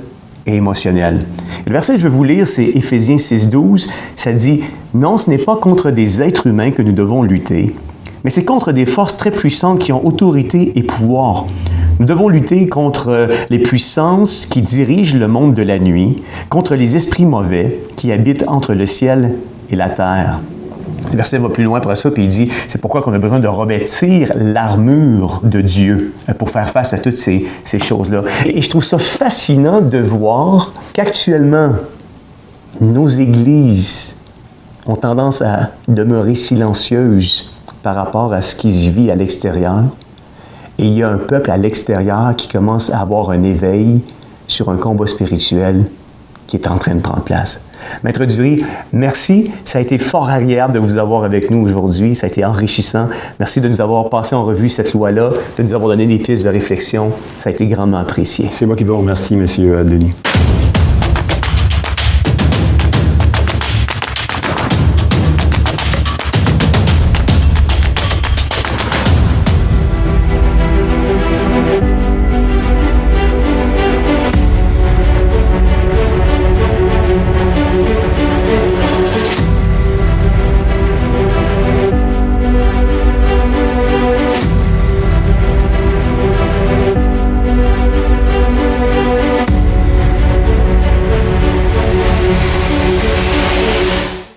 et émotionnel. Et le verset que je vais vous lire, c'est Éphésiens 6:12. Ça dit « Non, ce n'est pas contre des êtres humains que nous devons lutter, mais c'est contre des forces très puissantes qui ont autorité et pouvoir. Nous devons lutter contre les puissances qui dirigent le monde de la nuit, contre les esprits mauvais qui habitent entre le ciel et la terre. » Le verset va plus loin pour ça, puis il dit, c'est pourquoi qu'on a besoin de revêtir l'armure de Dieu pour faire face à toutes ces choses-là. Et je trouve ça fascinant de voir qu'actuellement, nos églises ont tendance à demeurer silencieuses par rapport à ce qui se vit à l'extérieur. Et il y a un peuple à l'extérieur qui commence à avoir un éveil sur un combat spirituel qui est en train de prendre place. Maître Dury, merci. Ça a été fort agréable de vous avoir avec nous aujourd'hui. Ça a été enrichissant. Merci de nous avoir passé en revue cette loi-là, de nous avoir donné des pistes de réflexion. Ça a été grandement apprécié. C'est moi qui vous remercie, M. Denis.